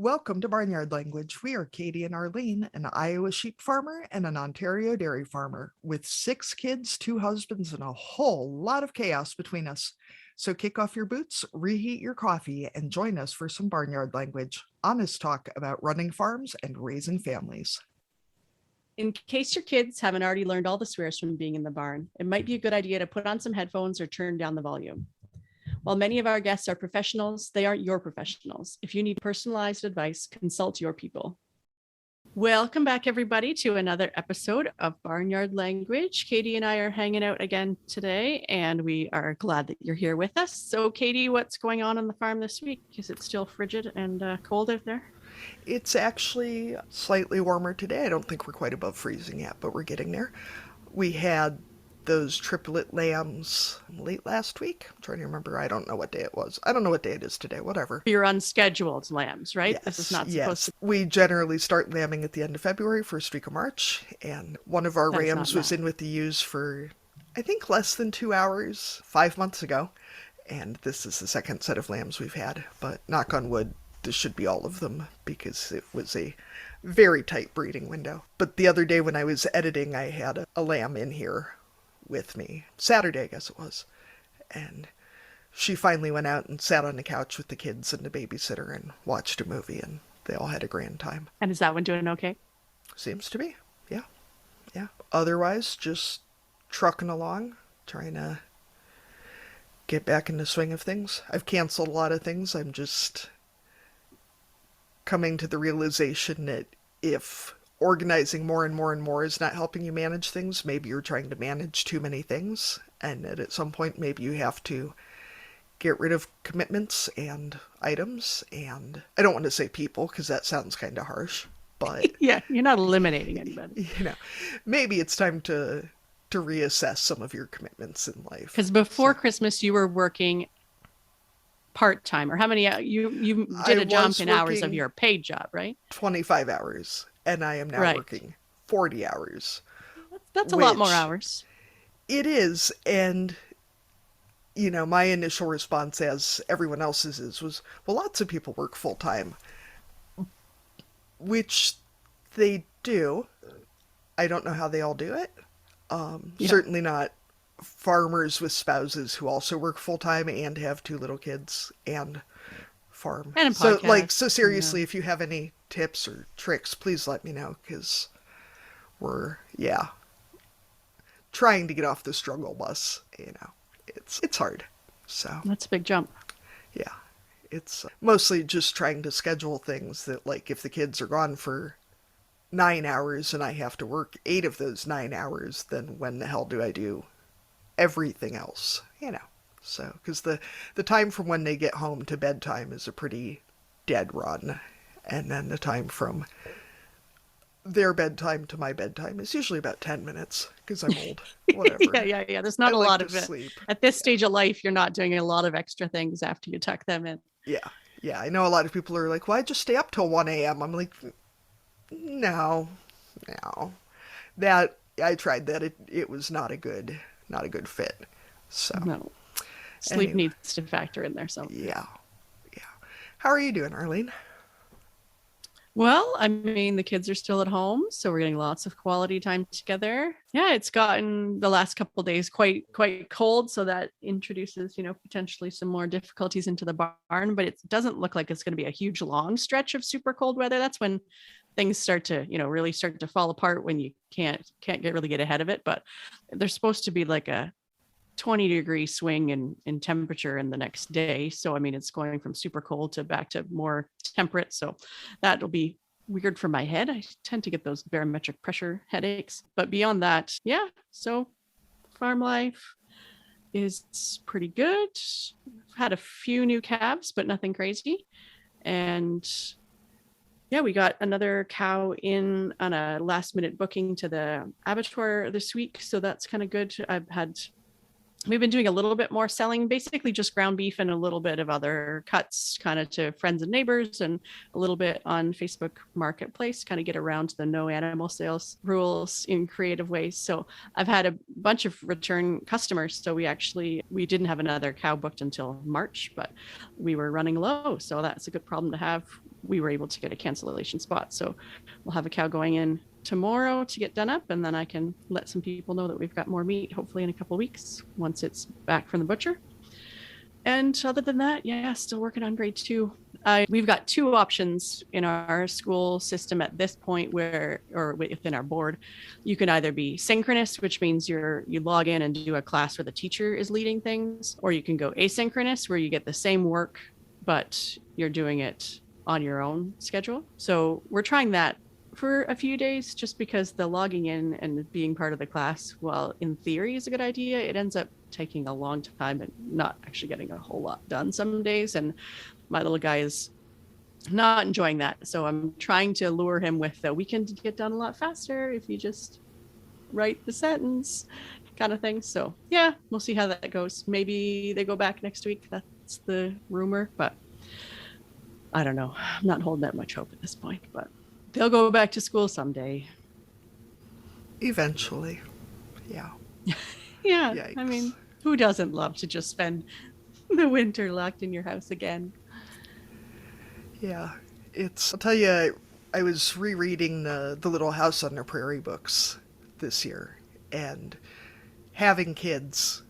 Welcome to Barnyard Language. We are Katie and Arlene, an Iowa sheep farmer and an Ontario dairy farmer with 6 kids, 2 husbands, and a whole lot of chaos between us. So kick off your boots, reheat your coffee, and join us for some Barnyard Language. Honest talk about running farms and raising families. In case your kids haven't already learned all the swears from being in the barn, it might be a good idea to put on some headphones or turn down the volume. While many of our guests are professionals, they aren't your professionals. If you need personalized advice, consult your people. Welcome back, everybody, to another episode of Barnyard Language. Katie and I are hanging out again today, and we are glad that you're here with us. So, Katie, what's going on the farm this week? Is it still frigid and cold out there? It's actually slightly warmer today. I don't think we're quite above freezing yet, but we're getting there. We had those triplet lambs late last week. I'm trying to remember. I don't know what day it was. I don't know what day it is today. Whatever. You're unscheduled lambs, right? Yes, this is not yes. supposed to. We generally start lambing at the end of February, first week of March, and one of our rams was in with the ewes for, I think, less than 2 hours 5 months ago, and this is the second set of lambs we've had. But knock on wood, this should be all of them because it was a very tight breeding window. But the other day when I was editing, I had a lamb in here with me. Saturday, I guess it was. And she finally went out and sat on the couch with the kids and the babysitter and watched a movie, and they all had a grand time. And is that one doing okay? Seems to be. Yeah. Yeah. Otherwise, just trucking along, trying to get back in the swing of things. I've canceled a lot of things. I'm just coming to the realization that if organizing more and more and more is not helping you manage things, maybe you're trying to manage too many things, and that at some point maybe you have to get rid of commitments and items, and I don't want to say people because that sounds kind of harsh, but yeah, you're not eliminating anybody. Maybe it's time to reassess some of your commitments in life. Because before Christmas you were working part-time, or how many you did a jump in hours of your paid job, right? 25 hours, and I am now working 40 hours. That's a lot more hours. It is, and my initial response, as everyone else's was, well, lots of people work full-time, which they do. I don't know how they all do it. Certainly not farmers with spouses who also work full-time and have 2 little kids and farm. And a podcast. So seriously, if you have any tips or tricks, please let me know, because we're, trying to get off the struggle bus. It's hard. So that's a big jump. Yeah. It's mostly just trying to schedule things that, like, if the kids are gone for 9 hours and I have to work 8 of those 9 hours, then when the hell do I do everything else? So, because the time from when they get home to bedtime is a pretty dead run, and then the time from their bedtime to my bedtime is usually about 10 minutes because I'm old. Whatever. yeah. There's not a lot of it. Sleep. At this stage of life, you're not doing a lot of extra things after you tuck them in. Yeah. I know a lot of people are like, "Why just stay up till 1 a.m.?" I'm like, no. That I tried that. It was not a good fit. So no. Sleep needs to factor in there. So yeah. How are you doing, Arlene? Well, I mean, the kids are still at home, so we're getting lots of quality time together. Yeah, it's gotten the last couple of days quite cold, so that introduces, potentially some more difficulties into the barn, but it doesn't look like it's going to be a huge long stretch of super cold weather. That's when things start to, really start to fall apart, when you can't really get ahead of it. But there's supposed to be like a 20-degree swing in temperature in the next day. So, I mean, it's going from super cold to back to more temperate. So that'll be weird for my head. I tend to get those barometric pressure headaches. But beyond that, so farm life is pretty good. I've had a few new calves, but nothing crazy. And we got another cow in on a last minute booking to the abattoir this week. So that's kind of good. We've been doing a little bit more selling, basically just ground beef and a little bit of other cuts kind of to friends and neighbors, and a little bit on Facebook Marketplace, kind of get around the no animal sales rules in creative ways. So I've had a bunch of return customers. So we didn't have another cow booked until March, but we were running low. So that's a good problem to have. we were able to get a cancellation spot. So we'll have a cow going in tomorrow to get done up, and then I can let some people know that we've got more meat, hopefully in a couple of weeks once it's back from the butcher. And other than that, yeah, still working on grade 2. We've got 2 options in our school system at this point or within our board. You can either be synchronous, which means you log in and do a class where the teacher is leading things, or you can go asynchronous, where you get the same work, but you're doing it on your own schedule. So we're trying that for a few days, just because the logging in and being part of the class, while in theory is a good idea, it ends up taking a long time and not actually getting a whole lot done some days. And my little guy is not enjoying that. So I'm trying to lure him with we can get done a lot faster if you just write the sentence kind of thing. So yeah, we'll see how that goes. Maybe they go back next week. That's the rumor, but I don't know. I'm not holding that much hope at this point, but they'll go back to school someday. Eventually. Yeah. Yeah. Yikes. I mean, who doesn't love to just spend the winter locked in your house again? Yeah. I'll tell you, I was rereading the Little House on the Prairie books this year, and having kids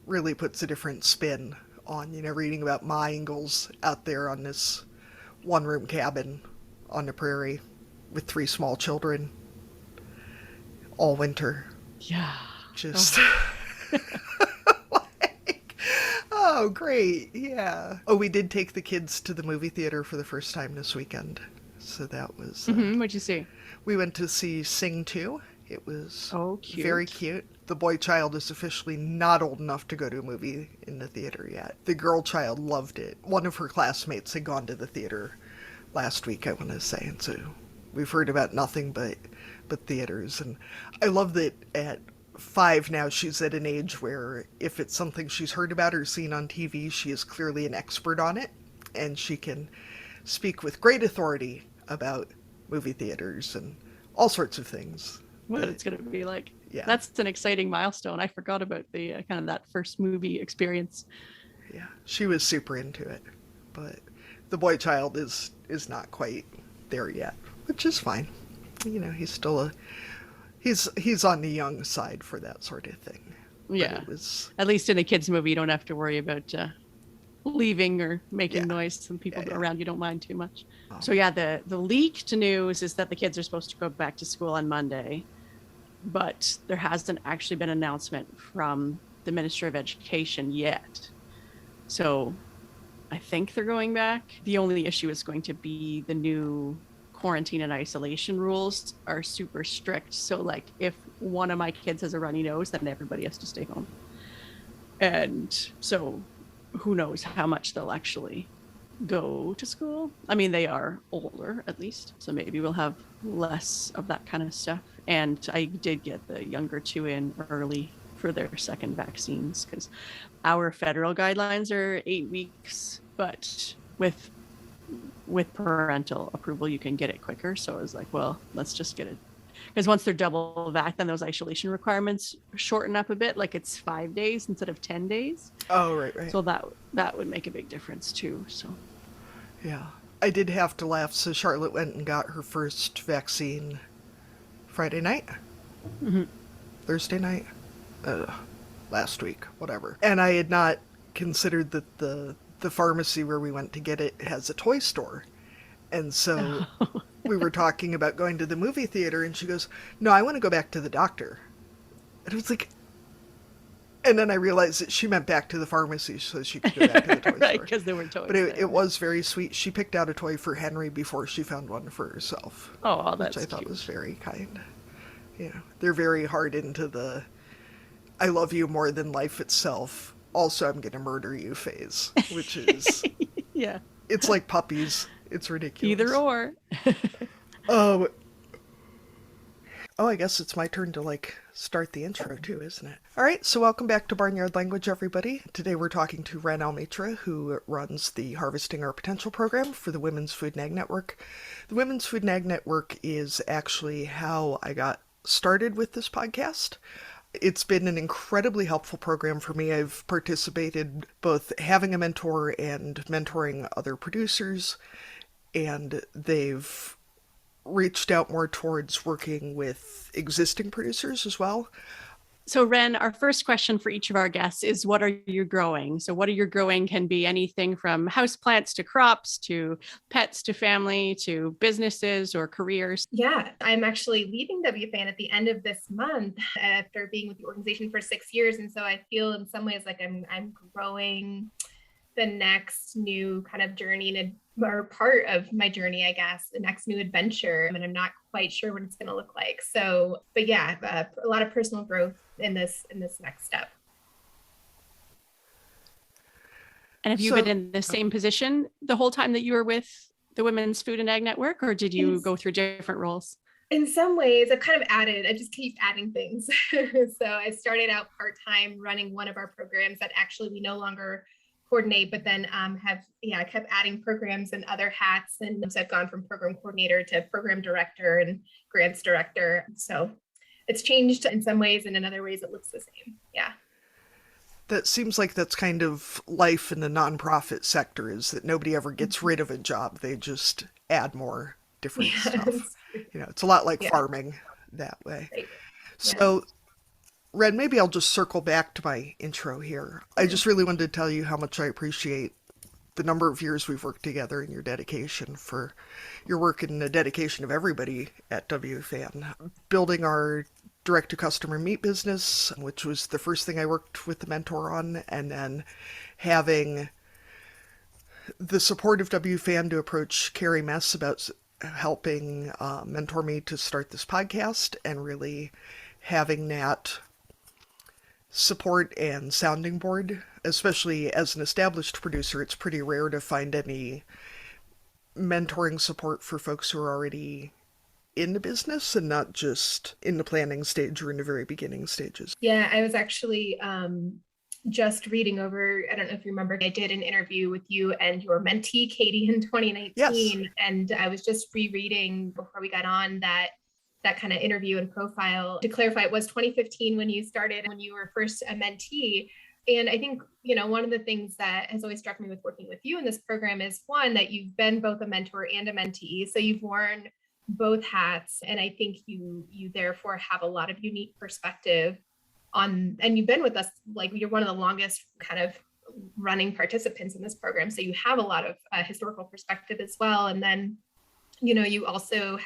really puts a different spin on, reading about Ma Ingalls out there on this one-room cabin on the prairie with 3 small children all winter. Yeah. Just oh, great. Yeah. Oh, we did take the kids to the movie theater for the first time this weekend. So that was... What'd you see? We went to see Sing 2. It was cute. Very cute. The boy child is officially not old enough to go to a movie in the theater yet. The girl child loved it. One of her classmates had gone to the theater last week, I want to say, and so we've heard about nothing but theaters. And I love that at 5 now, she's at an age where if it's something she's heard about or seen on TV, she is clearly an expert on it, and she can speak with great authority about movie theaters and all sorts of things. What it's going to be like. Yeah. That's an exciting milestone. I forgot about the kind of that first movie experience. Yeah, she was super into it, but the boy child is not quite there yet, which is fine. He's still he's on the young side for that sort of thing. Yeah. At least in a kids movie, you don't have to worry about leaving or making noise. Some people around you don't mind too much. Oh. So yeah, the leaked news is that the kids are supposed to go back to school on Monday, but there hasn't actually been an announcement from the Minister of Education yet. So I think they're going back. The only issue is going to be the new quarantine and isolation rules are super strict. So like if one of my kids has a runny nose, then everybody has to stay home. And so who knows how much they'll actually go to school. I mean, they are older at least, so maybe we'll have less of that kind of stuff. And I did get the younger 2 in early for their second vaccines, because our federal guidelines are 8 weeks, but with parental approval you can get it quicker. So I was like, well, let's just get it, because once they're double vac, then those isolation requirements shorten up a bit, like it's 5 days instead of 10 days. Oh, right. So that would make a big difference too. So yeah, I did have to laugh. So Charlotte went and got her first vaccine Friday night, Thursday night, last week, whatever. And I had not considered that the pharmacy where we went to get it has a toy store. And so we were talking about going to the movie theater, and she goes, no, I want to go back to the doctor. And I was like, and then I realized that she meant back to the pharmacy so she could go back to the toy store. Right, because there were toys. But it was very sweet. She picked out a toy for Henry before she found one for herself. Oh, that's which I thought cute. was very kind. They're very hard into the I love you more than life itself. Also, I'm going to murder you phase, which is... yeah. It's like puppies. It's ridiculous. Either or. Oh, I guess it's my turn to start the intro too, isn't it? All right, so welcome back to Barnyard Language, everybody. Today we're talking to Ren Almitra, who runs the Harvesting Our Potential program for the Women's Food and Ag Network. The Women's Food and Ag Network is actually how I got started with this podcast. It's been an incredibly helpful program for me. I've participated both having a mentor and mentoring other producers. and they've reached out more towards working with existing producers as well. So, Ren, our first question for each of our guests is, what are you growing? So, what are you growing can be anything from houseplants to crops to pets to family to businesses or careers. Yeah, I'm actually leaving WFAN at the end of this month after being with the organization for 6 years. And so I feel in some ways like I'm growing the next new kind of journey or part of my journey, I guess, the next new adventure. And I'm not quite sure what it's going to look like. So, but yeah, a lot of personal growth in this next step. And have you been in the same position the whole time that you were with the Women's Food and Ag Network, or did you go through different roles? In some ways, I just keep adding things. So I started out part-time running one of our programs that actually we no longer coordinate, but then I kept adding programs and other hats. And so I've gone from program coordinator to program director and grants director. So it's changed in some ways, and in other ways it looks the same. Yeah. That seems like that's kind of life in the nonprofit sector, is that nobody ever gets rid of a job. They just add more different stuff. It's a lot like farming that way. Right. So Ren, maybe I'll just circle back to my intro here. I just really wanted to tell you how much I appreciate the number of years we've worked together and your dedication for your work and the dedication of everybody at WFAN. Building our direct-to-customer meat business, which was the first thing I worked with the mentor on, and then having the support of WFAN to approach Carrie Mess about helping mentor me to start this podcast, and really having that support and sounding board. Especially as an established producer, it's pretty rare to find any mentoring support for folks who are already in the business and not just in the planning stage or in the very beginning stages. Yeah, I was actually just reading over, I don't know if you remember, I did an interview with you and your mentee, Katie, in 2019. Yes. And I was just rereading before we got on that kind of interview and profile. To clarify, it was 2015 when you started, when you were first a mentee. And I think, one of the things that has always struck me with working with you in this program is, one, that you've been both a mentor and a mentee. So you've worn both hats. And I think you therefore have a lot of unique perspective on, and you've been with us, like you're one of the longest kind of running participants in this program. So you have a lot of historical perspective as well. And then, you also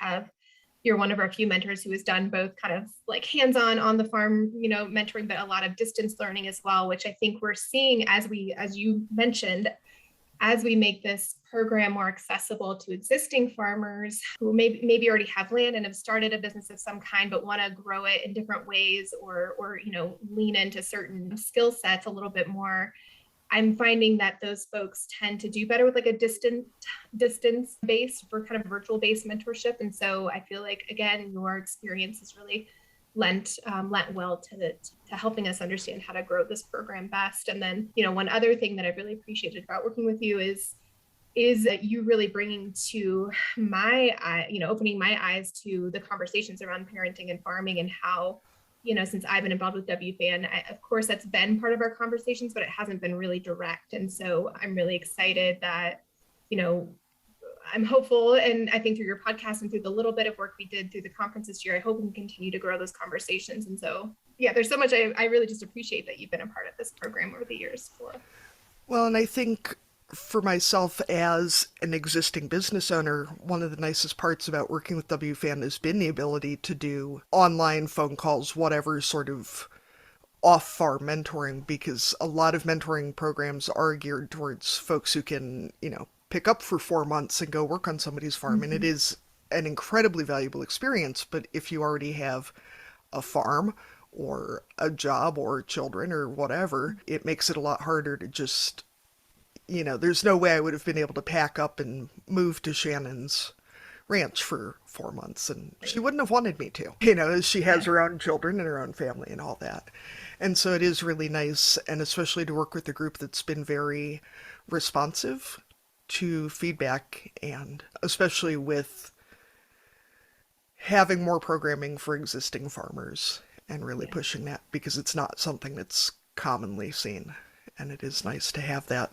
you're one of our few mentors who has done both kind of like hands-on on the farm, mentoring, but a lot of distance learning as well, which I think we're seeing as you mentioned, as we make this program more accessible to existing farmers who maybe already have land and have started a business of some kind, but want to grow it in different ways or lean into certain skill sets a little bit more. I'm finding that those folks tend to do better with like a distance-based or kind of virtual-based mentorship. And so I feel like, again, your experience has really lent well to helping us understand how to grow this program best. And then, one other thing that I really appreciated about working with you is that you really bringing to opening my eyes to the conversations around parenting and farming and how, since I've been involved with WFAN, of course, that's been part of our conversations, but it hasn't been really direct. And so I'm really excited that, I'm hopeful. And I think through your podcast and through the little bit of work we did through the conference this year, I hope we can continue to grow those conversations. And so, there's so much I really just appreciate that you've been a part of this program over the years. Well, and I think for myself as an existing business owner, one of the nicest parts about working with WFAN has been the ability to do online phone calls, whatever sort of off-farm mentoring, because a lot of mentoring programs are geared towards folks who can, pick up for 4 months and go work on somebody's farm. Mm-hmm. And it is an incredibly valuable experience. But if you already have a farm or a job or children or whatever, it makes it a lot harder to just, there's no way I would have been able to pack up and move to Shannon's ranch for 4 months. And she wouldn't have wanted me to, she has her own children and her own family and all that. And so it is really nice, and especially to work with a group that's been very responsive to feedback, and especially with having more programming for existing farmers and really pushing that, because it's not something that's commonly seen, and it is nice to have that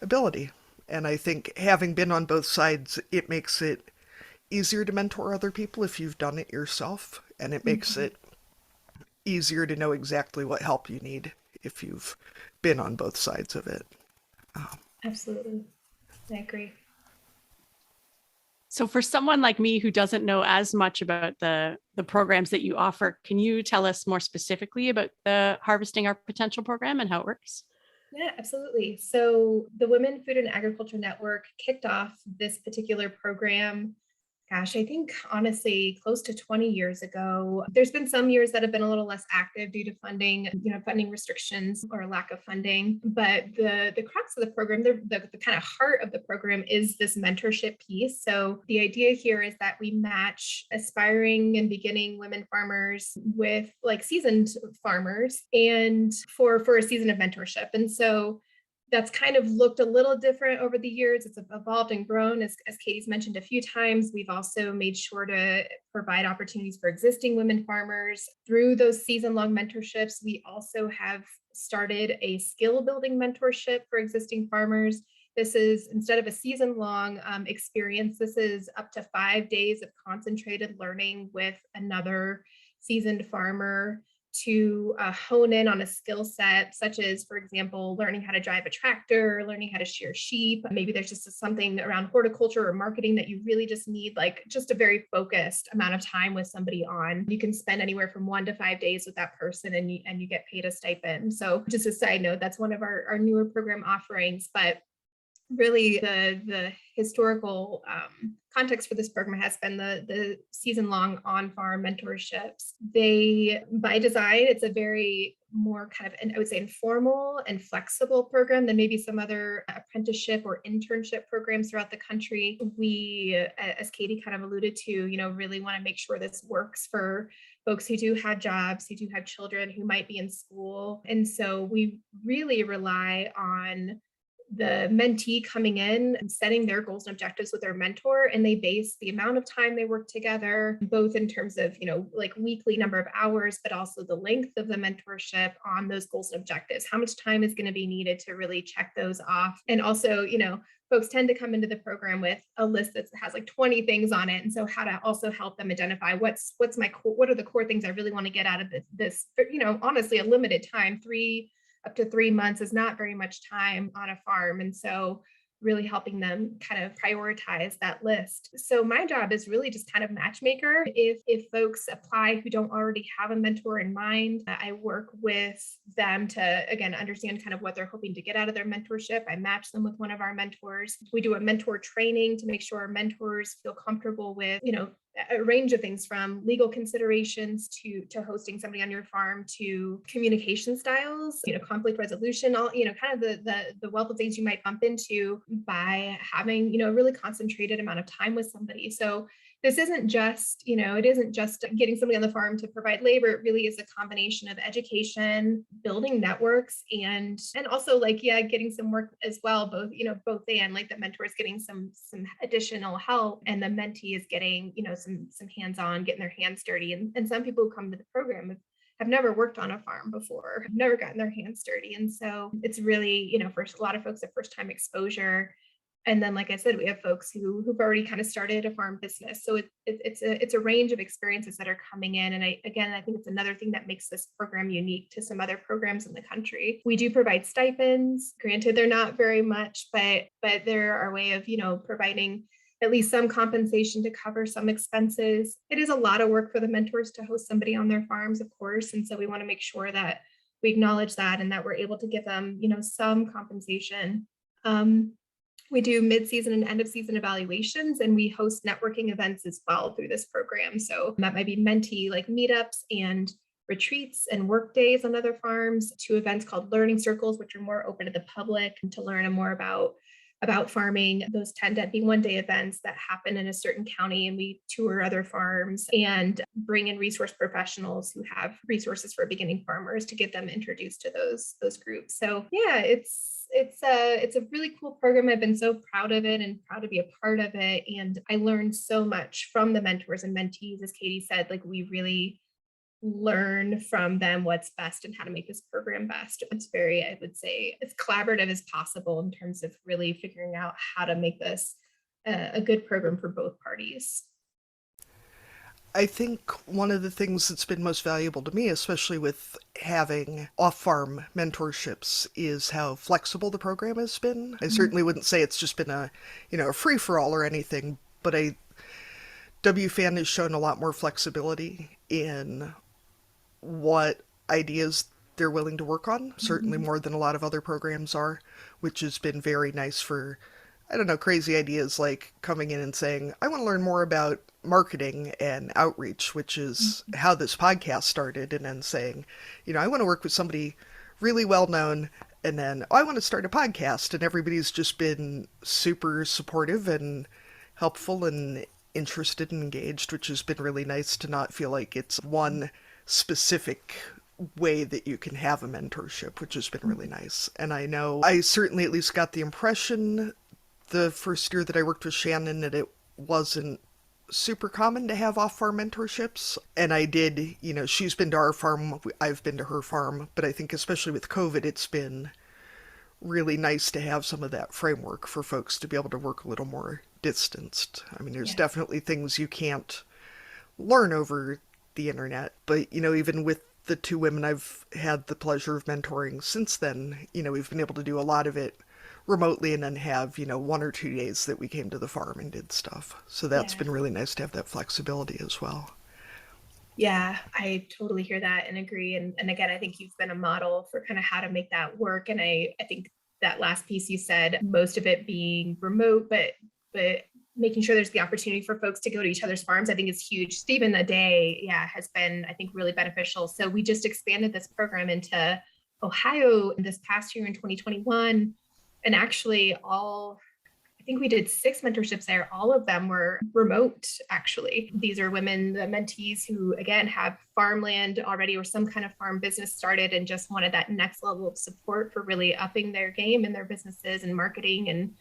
ability. And I think having been on both sides, it makes it easier to mentor other people if you've done it yourself. And it makes it easier to know exactly what help you need if you've been on both sides of it. Absolutely. I agree. So for someone like me who doesn't know as much about the programs that you offer, can you tell us more specifically about the Harvesting Our Potential program and how it works? Yeah, absolutely. So the Women Food and Agriculture Network kicked off this particular program, gosh, I think honestly close to 20 years ago. There's been some years that have been a little less active due to funding, funding restrictions or lack of funding. But the crux of the program, the kind of heart of the program is this mentorship piece. So the idea here is that we match aspiring and beginning women farmers with like seasoned farmers and for a season of mentorship. And so that's kind of looked a little different over the years. It's evolved and grown. As Katie's mentioned a few times, we've also made sure to provide opportunities for existing women farmers through those season-long mentorships. We also have started a skill building mentorship for existing farmers. This is, instead of a season-long experience, this is up to 5 days of concentrated learning with another seasoned farmer to hone in on a skill set, such as, for example, learning how to drive a tractor, learning how to shear sheep. Maybe there's just something around horticulture or marketing that you really just need, like just a very focused amount of time with somebody on. You can spend anywhere from 1 to 5 days with that person and you get paid a stipend. So just a side note, that's one of our newer program offerings. But really the historical context for this program has been the season-long on-farm mentorships. They, by design, it's a very more kind of, I would say, informal and flexible program than maybe some other apprenticeship or internship programs throughout the country. We, as Katie kind of alluded to, really want to make sure this works for folks who do have jobs, who do have children, who might be in school. And so we really rely on the mentee coming in and setting their goals and objectives with their mentor, and they base the amount of time they work together, both in terms of, like weekly number of hours, but also the length of the mentorship on those goals and objectives. How much time is going to be needed to really check those off? And also, folks tend to come into the program with a list that has like 20 things on it. And so how to also help them identify what are the core things I really want to get out of this, honestly, a limited time, up to 3 months is not very much time on a farm. And so really helping them kind of prioritize that list. So my job is really just kind of matchmaker. If folks apply who don't already have a mentor in mind, I work with them to, again, understand kind of what they're hoping to get out of their mentorship. I match them with one of our mentors. We do a mentor training to make sure our mentors feel comfortable with, a range of things, from legal considerations to hosting somebody on your farm, to communication styles, conflict resolution, all, kind of the wealth of things you might bump into by having, a really concentrated amount of time with somebody. So this isn't just, it isn't just getting somebody on the farm to provide labor. It really is a combination of education, building networks, and also getting some work as well. Both and like the mentor is getting some additional help, and the mentee is getting, some hands-on, getting their hands dirty. And some people who come to the program have never worked on a farm before, have never gotten their hands dirty. And so it's really, for a lot of folks, a first-time exposure. And then, like I said, we have folks who've already kind of started a farm business. So it's a range of experiences that are coming in. And I think it's another thing that makes this program unique to some other programs in the country. We do provide stipends. Granted, they're not very much, but they're our way of, providing at least some compensation to cover some expenses. It is a lot of work for the mentors to host somebody on their farms, of course. And so we want to make sure that we acknowledge that and that we're able to give them, some compensation. We do mid-season and end-of-season evaluations, and we host networking events as well through this program. So that might be mentee like meetups and retreats and work days on other farms, to events called learning circles, which are more open to the public and to learn more about farming. Those tend to be one-day events that happen in a certain county, and we tour other farms and bring in resource professionals who have resources for beginning farmers to get them introduced to those groups. So yeah, it's a really cool program. I've been so proud of it and proud to be a part of it. And I learned so much from the mentors and mentees. As Katie said, like we really learn from them what's best and how to make this program best. It's very, I would say, as collaborative as possible in terms of really figuring out how to make this a good program for both parties. I think one of the things that's been most valuable to me, especially with having off-farm mentorships, is how flexible the program has been. I certainly wouldn't say it's just been a free-for-all or anything, but WFAN has shown a lot more flexibility in what ideas they're willing to work on, certainly more than a lot of other programs are, which has been very nice for, I don't know, crazy ideas like coming in and saying, I want to learn more about marketing and outreach, which is how this podcast started, and then saying, I want to work with somebody really well known, and then I want to start a podcast, and everybody's just been super supportive and helpful and interested and engaged, which has been really nice to not feel like it's one specific way that you can have a mentorship, which has been really nice. And I know I certainly at least got the impression the first year that I worked with Shannon that it wasn't super common to have off-farm mentorships. And I did, she's been to our farm, I've been to her farm, but I think especially with COVID, it's been really nice to have some of that framework for folks to be able to work a little more distanced. I mean, there's definitely things you can't learn over the internet, but, even with the two women I've had the pleasure of mentoring since then, we've been able to do a lot of it remotely and then have, 1 or 2 days that we came to the farm and did stuff. So that's been really nice to have that flexibility as well. Yeah, I totally hear that and agree. And again, I think you've been a model for kind of how to make that work. And I think that last piece you said, most of it being remote, but making sure there's the opportunity for folks to go to each other's farms, I think is huge. Stephen a Day, has been, I think, really beneficial. So we just expanded this program into Ohio this past year in 2021. And actually I think we did 6 mentorships there. All of them were remote, actually. These are women, the mentees who, again, have farmland already or some kind of farm business started and just wanted that next level of support for really upping their game in their businesses and marketing and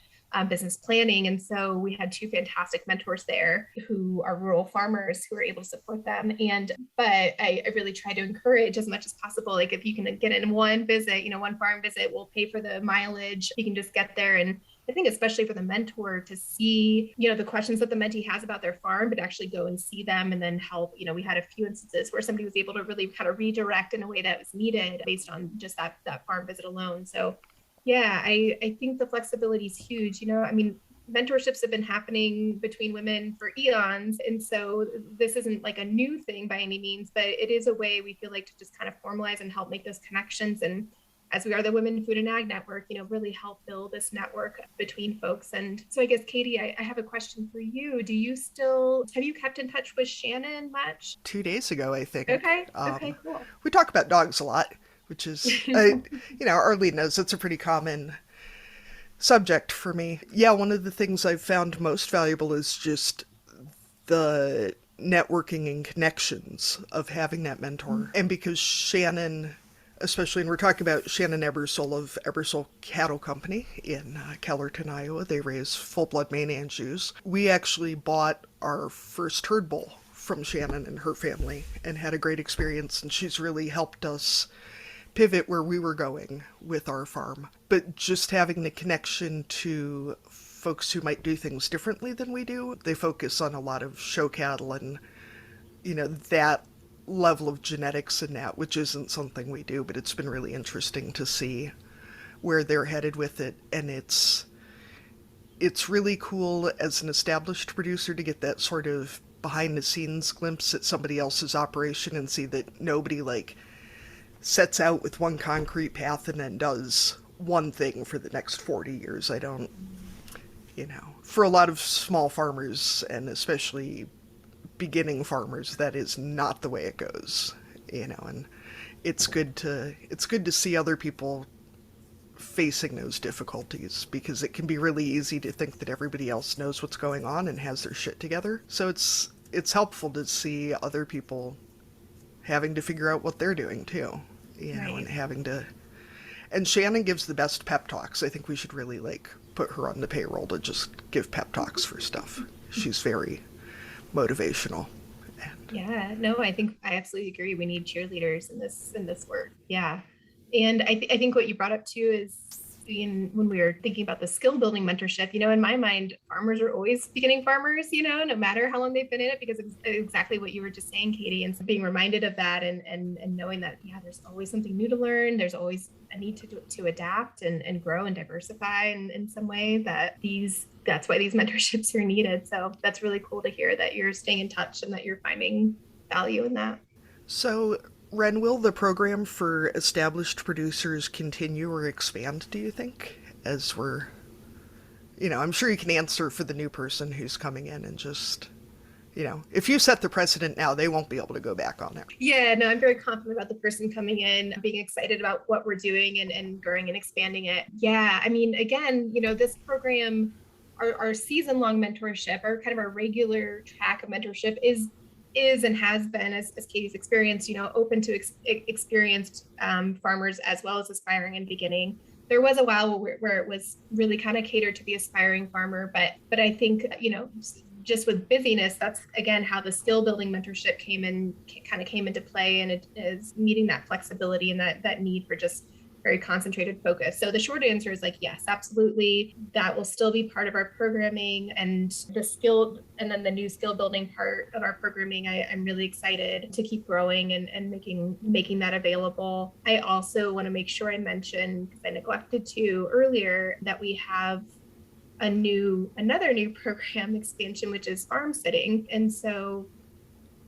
business planning. And so we had 2 fantastic mentors there who are rural farmers who are able to support them. But I really try to encourage as much as possible. Like if you can get in one visit, one farm visit, we'll pay for the mileage. You can just get there. And I think especially for the mentor to see, the questions that the mentee has about their farm, but actually go and see them and then help. We had a few instances where somebody was able to really kind of redirect in a way that was needed based on just that farm visit alone. So yeah, I think the flexibility is huge. Mentorships have been happening between women for eons. And so this isn't like a new thing by any means, but it is a way we feel like to just kind of formalize and help make those connections. And as we are the Women Food and Ag Network, really help build this network between folks. And so I guess, Katie, I have a question for you. Have you kept in touch with Shannon much? 2 days ago, I think. Okay, cool. We talk about dogs a lot, which is, Arlene knows it's a pretty common subject for me. Yeah, one of the things I've found most valuable is just the networking and connections of having that mentor. And because Shannon, especially, and we're talking about Shannon Ebersole of Ebersole Cattle Company in Kellerton, Iowa. They raise full-blood Maine Anjous. We actually bought our first herd bull from Shannon and her family and had a great experience, and she's really helped us pivot where we were going with our farm. But just having the connection to folks who might do things differently than we do. They focus on a lot of show cattle and, that level of genetics in that, which isn't something we do, but it's been really interesting to see where they're headed with it. And it's really cool as an established producer to get that sort of behind the scenes glimpse at somebody else's operation and see that nobody sets out with one concrete path and then does one thing for the next 40 years. I don't, for a lot of small farmers and especially beginning farmers, that is not the way it goes, and it's good to see other people facing those difficulties, because it can be really easy to think that everybody else knows what's going on and has their shit together. So it's helpful to see other people having to figure out what they're doing too, right. And Shannon gives the best pep talks. I think we should really put her on the payroll to just give pep talks for stuff. She's very motivational Yeah, no, I think I absolutely agree. We need cheerleaders in this work. Yeah. And I think what you brought up too is when we were thinking about the skill building mentorship, in my mind, farmers are always beginning farmers, no matter how long they've been in it, because it's exactly what you were just saying, Katie. And so being reminded of that and knowing that, yeah, there's always something new to learn. There's always a need to adapt and grow and diversify in some way that's why these mentorships are needed. So that's really cool to hear that you're staying in touch and that you're finding value in that. So, Ren, will the program for established producers continue or expand, do you think? As we're, I'm sure you can answer for the new person who's coming in and just, if you set the precedent now, they won't be able to go back on it. Yeah, no, I'm very confident about the person coming in, being excited about what we're doing and growing and expanding it. Yeah, I mean, again, this program, our season-long mentorship, our kind of our regular track of mentorship is and has been, as Katie's experienced, open to experienced farmers as well as aspiring and beginning. There was a while where it was really kind of catered to the aspiring farmer, but I think, just with busyness, that's again how the skill building mentorship came into play, and it is meeting that flexibility and that need for just very concentrated focus. So the short answer is yes, absolutely. That will still be part of our programming, and then the new skill building part of our programming. I'm really excited to keep growing and making that available. I also want to make sure I mention, because I neglected to earlier, that we have another new program expansion, which is farm sitting. And so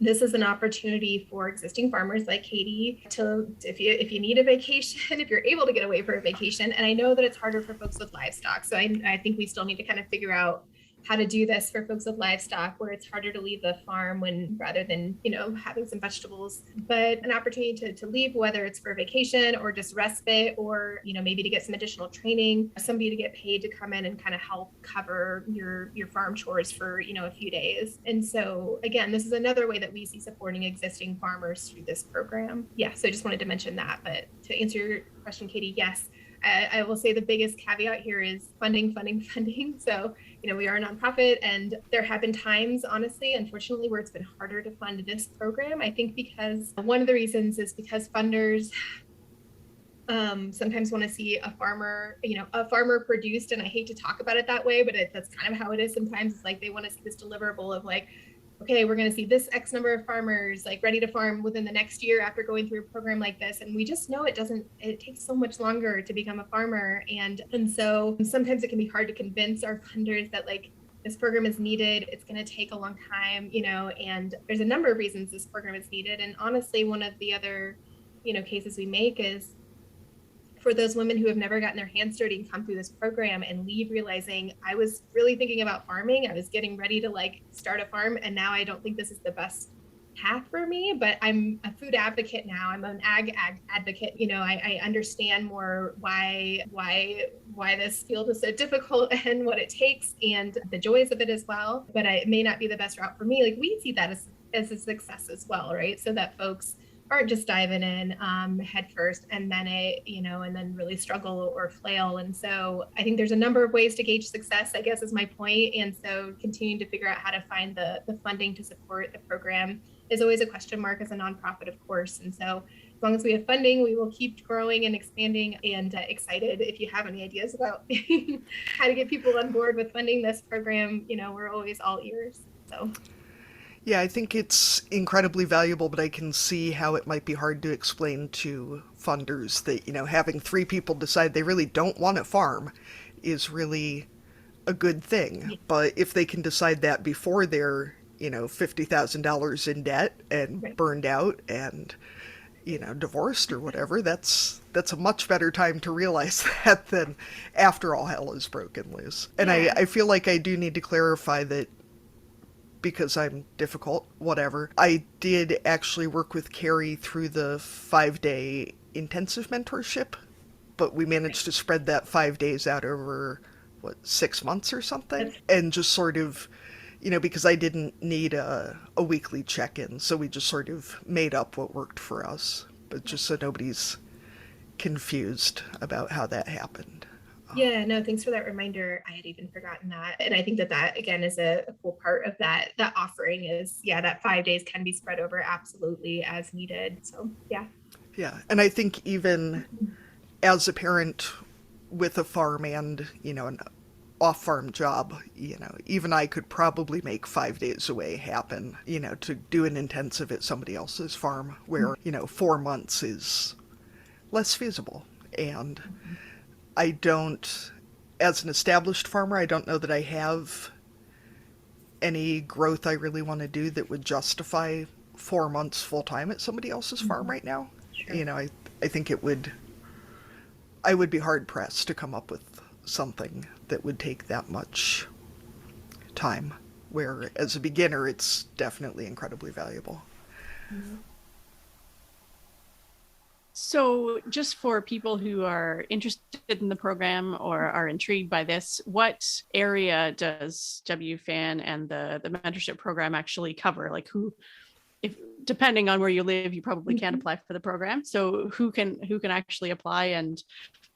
this is an opportunity for existing farmers like Katie to, if you need a vacation, if you're able to get away for a vacation. And I know that it's harder for folks with livestock. So I think we still need to kind of figure out how to do this for folks with livestock, where it's harder to leave the farm rather than, having some vegetables, but an opportunity to leave, whether it's for vacation or just respite, or, maybe to get some additional training, somebody to get paid to come in and kind of help cover your farm chores for, a few days. And so again, this is another way that we see supporting existing farmers through this program. Yeah. So I just wanted to mention that, but to answer your question, Katie, yes, I will say the biggest caveat here is funding. So, we are a nonprofit, and there have been times, honestly, unfortunately, where it's been harder to fund this program. I think because one of the reasons is because funders sometimes want to see a farmer produced, and I hate to talk about it that way, but that's kind of how it is sometimes. It's like they want to see this deliverable of okay, we're going to see this X number of farmers ready to farm within the next year after going through a program like this. And we just know it takes so much longer to become a farmer. And so sometimes it can be hard to convince our funders that this program is needed. It's going to take a long time, and there's a number of reasons this program is needed. And honestly, one of the other, cases we make is for those women who have never gotten their hands dirty and come through this program and leave realizing, I was really thinking about farming. I was getting ready to start a farm, and now I don't think this is the best path for me, but I'm a food advocate now. I'm an ag advocate. I understand more why this field is so difficult and what it takes and the joys of it as well, but it may not be the best route for me. We see that as a success as well, right? So that folks aren't just diving in head first and then and then really struggle or flail. And so I think there's a number of ways to gauge success, I guess, is my point. And so continuing to figure out how to find the funding to support the program is always a question mark as a nonprofit, of course. And so as long as we have funding, we will keep growing and expanding, and excited if you have any ideas about how to get people on board with funding this program. We're always all ears. So. Yeah, I think it's incredibly valuable, but I can see how it might be hard to explain to funders that, having 3 people decide they really don't want to farm is really a good thing. Yeah. But if they can decide that before they're, $50,000 in debt and right. burned out and, divorced or whatever, that's a much better time to realize that than after all hell is broken loose. And yeah. I feel like I do need to clarify that, because I'm difficult, whatever. I did actually work with Carrie through the 5-day intensive mentorship, but we managed to spread that 5 days out over, 6 months or something? And just sort of, because I didn't need a weekly check-in, so we just sort of made up what worked for us. But just so nobody's confused about how that happened. Yeah, no, thanks for that reminder. I had even forgotten that. And I think that that again is a cool part of that offering is, yeah, that 5 days can be spread over absolutely as needed. So yeah. Yeah. And I think even as a parent with a farm and, an off farm job, even I could probably make 5 days away happen, to do an intensive at somebody else's farm where, 4 months is less feasible. And I don't, as an established farmer, I don't know that I have any growth I really want to do that would justify 4 months full time at somebody else's farm right now. Sure. I think I would be hard pressed to come up with something that would take that much time, where as a beginner, it's definitely incredibly valuable. Mm-hmm. So just for people who are interested in the program or are intrigued by this, what area does WFAN and the mentorship program actually cover? Like who, if depending on where you live, you probably can't apply for the program. So who can actually apply,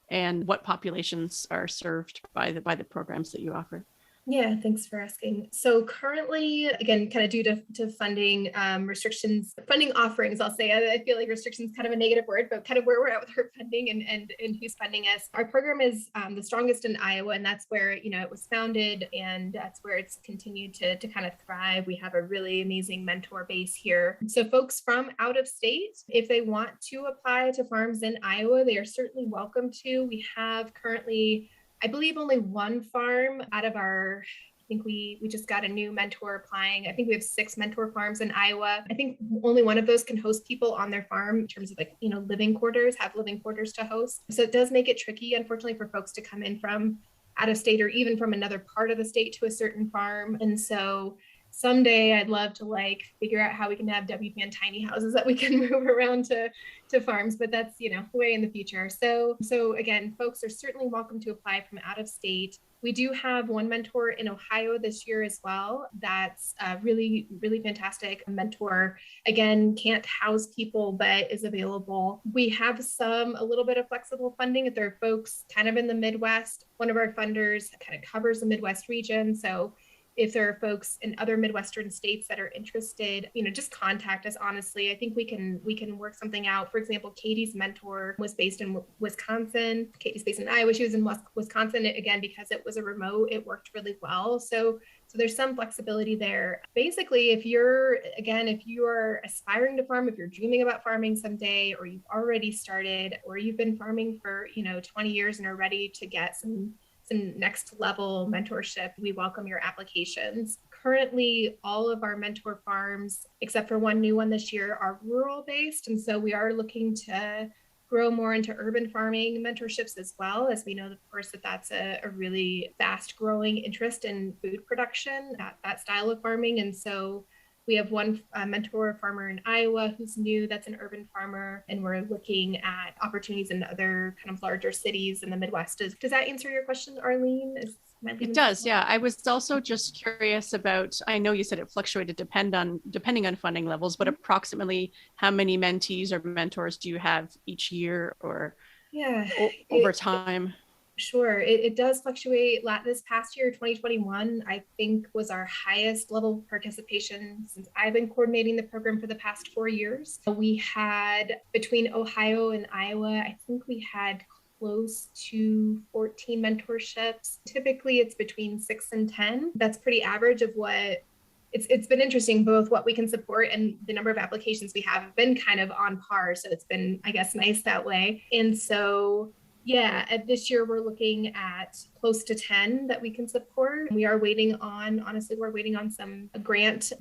and what populations are served by the programs that you offer? Yeah, thanks for asking. So currently, again, kind of due to funding restrictions, funding offerings, I'll say, I feel like restrictions kind of a negative word, but kind of where we're at with our funding and who's funding us. Our program is the strongest in Iowa, and that's where, it was founded, and that's where it's continued to kind of thrive. We have a really amazing mentor base here. So folks from out of state, if they want to apply to farms in Iowa, they are certainly welcome to. We have currently, I believe, only one farm out of our, I think we just got a new mentor applying. I think we have 6 mentor farms in Iowa. I think only one of those can host people on their farm in terms of living quarters, have living quarters to host. So it does make it tricky, unfortunately, for folks to come in from out of state or even from another part of the state to a certain farm. And so someday I'd love to figure out how we can have WFAN tiny houses that we can move around to farms, but that's, way in the future. So again, folks are certainly welcome to apply from out of state. We do have one mentor in Ohio this year as well. That's a really, really fantastic mentor. Again, can't house people, but is available. We have a little bit of flexible funding if there are folks kind of in the Midwest. One of our funders kind of covers the Midwest region. So if there are folks in other Midwestern states that are interested, just contact us. Honestly, I think we can work something out. For example, Katie's mentor was based in Wisconsin. Katie's based in Iowa. She was in Wisconsin. Again, because it was a remote, it worked really well. So there's some flexibility there. Basically, if you're aspiring to farm, if you're dreaming about farming someday, or you've already started, or you've been farming for 20 years and are ready to get some next level mentorship, we welcome your applications. Currently, all of our mentor farms, except for one new one this year, are rural based. And so we are looking to grow more into urban farming mentorships as well, as we know, of course, that's a really fast growing interest in food production, that style of farming. And so we have one mentor farmer in Iowa who's new, that's an urban farmer, and we're looking at opportunities in other kind of larger cities in the Midwest. Does that answer your question, Arlene? It does, yeah. I was also just curious about, I know you said it fluctuated depending on funding levels, but approximately how many mentees or mentors do you have each year or over time? Sure. It does fluctuate. This past year, 2021, I think was our highest level of participation since I've been coordinating the program for the past 4 years. We had, between Ohio and Iowa, I think we had close to 14 mentorships. Typically, it's between 6 and 10. That's pretty average of what it's been interesting, both what we can support and the number of applications we have been kind of on par. So it's been, I guess, nice that way. And so this year we're looking at close to 10 that we can support. We are waiting on some grant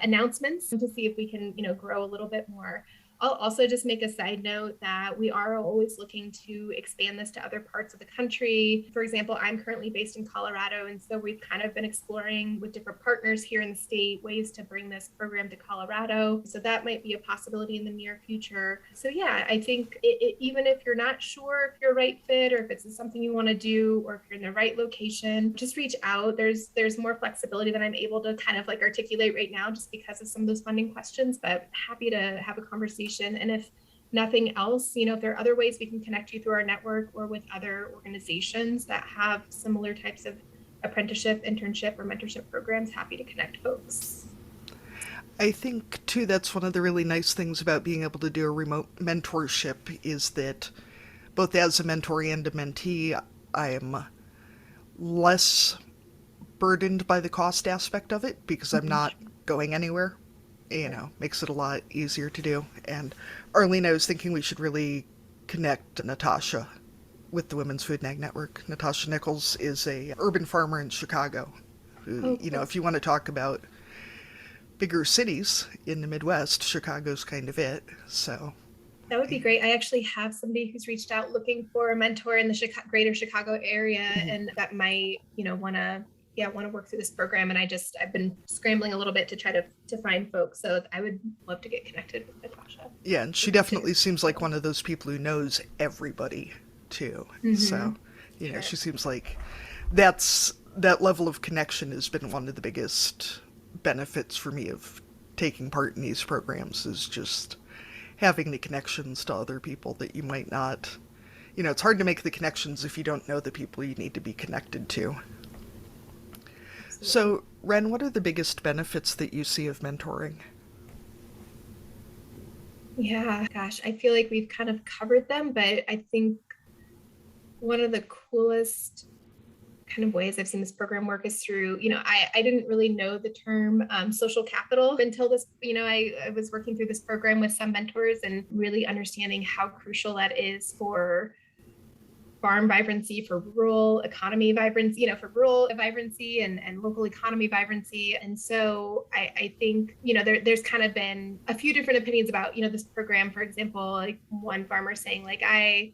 announcements to see if we can, grow a little bit more. I'll also just make a side note that we are always looking to expand this to other parts of the country. For example, I'm currently based in Colorado, and so we've kind of been exploring with different partners here in the state ways to bring this program to Colorado. So that might be a possibility in the near future. So I think even if you're not sure if you're a right fit or if it's something you want to do or if you're in the right location, just reach out. There's more flexibility than I'm able to kind of articulate right now just because of some of those funding questions, but happy to have a conversation. And if nothing else, if there are other ways we can connect you through our network or with other organizations that have similar types of apprenticeship, internship, or mentorship programs, happy to connect folks. I think, too, that's one of the really nice things about being able to do a remote mentorship is that both as a mentor and a mentee, I am less burdened by the cost aspect of it because I'm not going anywhere. Makes it a lot easier to do. And Arlene, I was thinking we should really connect Natasha with the Women's Food and Ag Network. Natasha Nichols is a urban farmer in Chicago who, if you want to talk about bigger cities in the Midwest, Chicago's kind of it. So that would be great. I actually have somebody who's reached out looking for a mentor in the greater Chicago area, and that might, want to work through this program. And I've been scrambling a little bit to try to find folks. So I would love to get connected with Natasha. Yeah, and she definitely seems like one of those people who knows everybody too. So, Sure. She seems like that level of connection has been one of the biggest benefits for me of taking part in these programs, is just having the connections to other people that you might not, it's hard to make the connections if you don't know the people you need to be connected to. Absolutely. So, Ren, what are the biggest benefits that you see of mentoring? Yeah, gosh, I feel like we've kind of covered them, but I think one of the coolest kind of ways I've seen this program work is through, I didn't really know the term social capital until this, I was working through this program with some mentors and really understanding how crucial that is for farm vibrancy, for rural economy vibrancy, for rural vibrancy and local economy vibrancy. And so I think, there's kind of been a few different opinions about, this program. For example, like one farmer saying like, I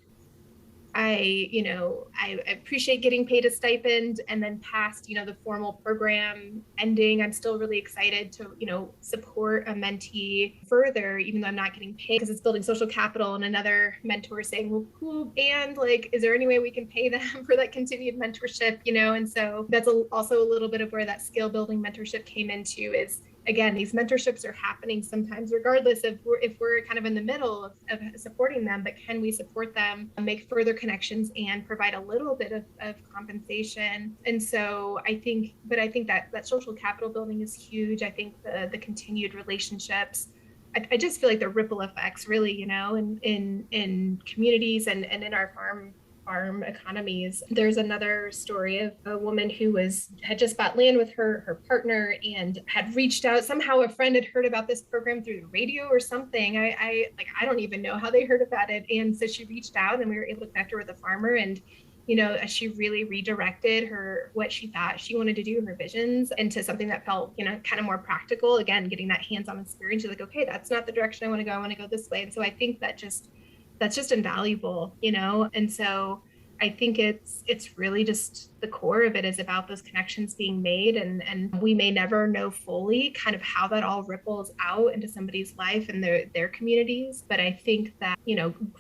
appreciate getting paid a stipend, and then past, the formal program ending, I'm still really excited to, support a mentee further, even though I'm not getting paid because it's building social capital. And another mentor saying, well, cool. And like, is there any way we can pay them for that continued mentorship, And so that's also a little bit of where that skill building mentorship came into is, again, these mentorships are happening sometimes regardless of if we're kind of in the middle of supporting them, but can we support them, make further connections, and provide a little bit of compensation? And so I think that social capital building is huge. I think the continued relationships, I just feel like the ripple effects really, in communities and in our farm economies. There's another story of a woman who had just bought land with her partner and had reached out. Somehow a friend had heard about this program through the radio or something. I don't even know how they heard about it. And so she reached out and we were able to connect her with a farmer, and she really redirected what she thought she wanted to do, her visions, into something that felt, kind of more practical. Again, getting that hands-on experience. She's like, okay, that's not the direction I want to go. I want to go this way. And so I think that's just invaluable, And so I think it's really just the core of it is about those connections being made, and we may never know fully kind of how that all ripples out into somebody's life and their communities. But I think that,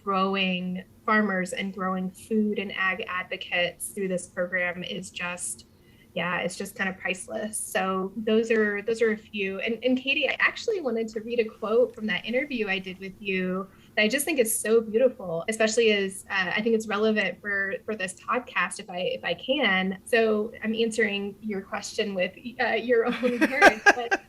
growing farmers and growing food and ag advocates through this program is just, it's just kind of priceless. So those are a few. And Katie, I actually wanted to read a quote from that interview I did with you that I just think is so beautiful, especially as I think it's relevant for this podcast if I can. So I'm answering your question with your own words, but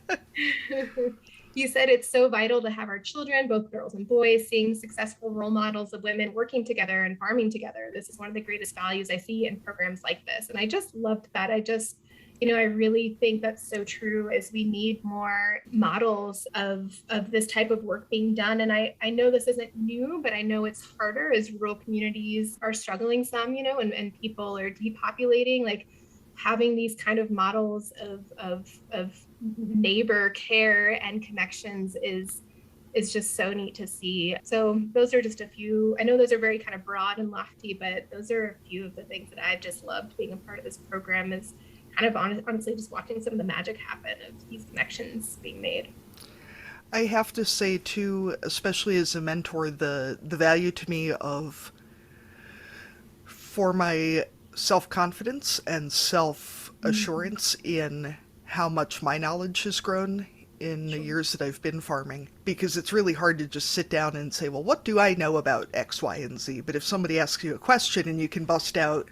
you said it's so vital to have our children, both girls and boys, seeing successful role models of women working together and farming together. This is one of the greatest values I see in programs like this. And I just loved that. I really think that's so true, as we need more models of this type of work being done. And I know this isn't new, but I know it's harder as rural communities are struggling some, and people are depopulating. Like having these kind of models of neighbor care and connections is just so neat to see. So those are just a few. I know those are very kind of broad and lofty, but those are a few of the things that I've just loved being a part of this program, is kind of honestly just watching some of the magic happen of these connections being made. I have to say too, especially as a mentor, the value to me for my self-confidence and self-assurance in how much my knowledge has grown in the years that I've been farming, because it's really hard to just sit down and say, well, what do I know about X, Y, and Z? But if somebody asks you a question and you can bust out,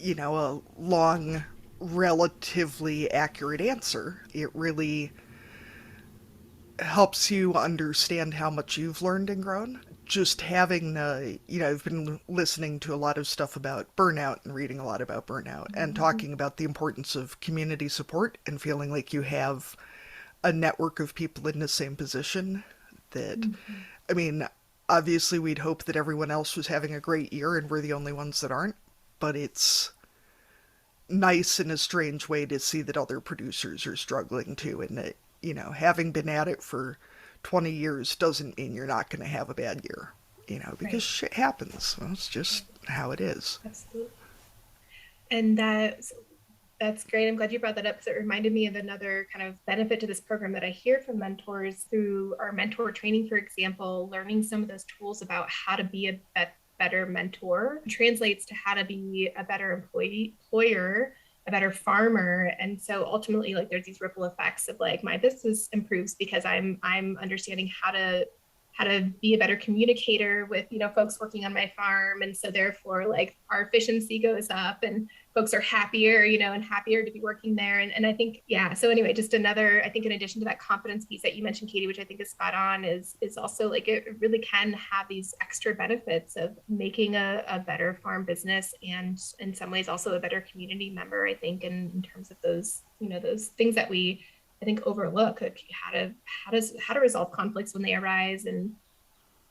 a long, relatively accurate answer, it really helps you understand how much you've learned and grown. Just having I've been listening to a lot of stuff about burnout and reading a lot about burnout and talking about the importance of community support and feeling like you have a network of people in the same position that, I mean, obviously we'd hope that everyone else was having a great year and we're the only ones that aren't, but it's nice in a strange way to see that other producers are struggling too, and that, having been at it for 20 years doesn't mean you're not going to have a bad year, because shit happens. Well, it's just how it is. Absolutely. And that's great. I'm glad you brought that up, because it reminded me of another kind of benefit to this program that I hear from mentors through our mentor training, for example. Learning some of those tools about how to be a better mentor translates to how to be a better employer, a better farmer. And so ultimately, like, there's these ripple effects of like my business improves because I'm understanding how to be a better communicator with, folks working on my farm. And so therefore, like, our efficiency goes up and folks are happier, and happier to be working there. And I think, so anyway, just another, I think in addition to that confidence piece that you mentioned, Katie, which I think is spot on, is also like, it really can have these extra benefits of making a better farm business, and in some ways also a better community member, I think, in terms of those, those things that we, I think, overlook, like how to resolve conflicts when they arise, and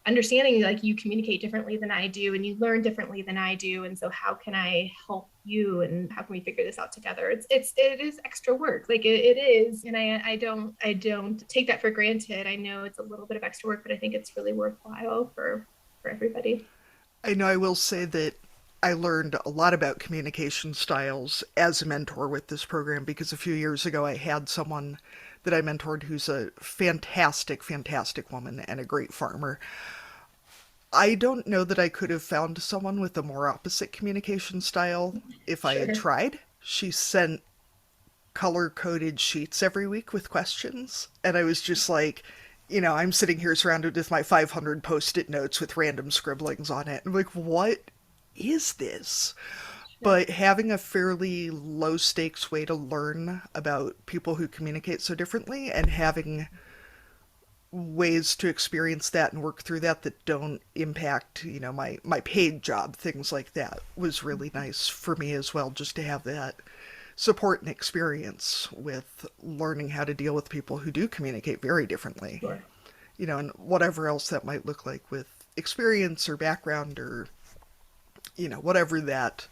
understanding like you communicate differently than I do and you learn differently than I do, and so how can I help you and how can we figure this out together? It is extra work, like it is, and I don't take that for granted. I know it's a little bit of extra work, but I think it's really worthwhile for everybody. I know I will say that I learned a lot about communication styles as a mentor with this program, because a few years ago I had someone that I mentored who's a fantastic, fantastic woman and a great farmer. I don't know that I could have found someone with a more opposite communication style if I had tried. She sent color-coded sheets every week with questions, and I was just like, I'm sitting here surrounded with my 500 post-it notes with random scribblings on it. I'm like, what is this? But having a fairly low stakes way to learn about people who communicate so differently, and having ways to experience that and work through that don't impact, my paid job, things like that, was really nice for me as well, just to have that support and experience with learning how to deal with people who do communicate very differently. Sure. And whatever else that might look like with experience or background or, whatever that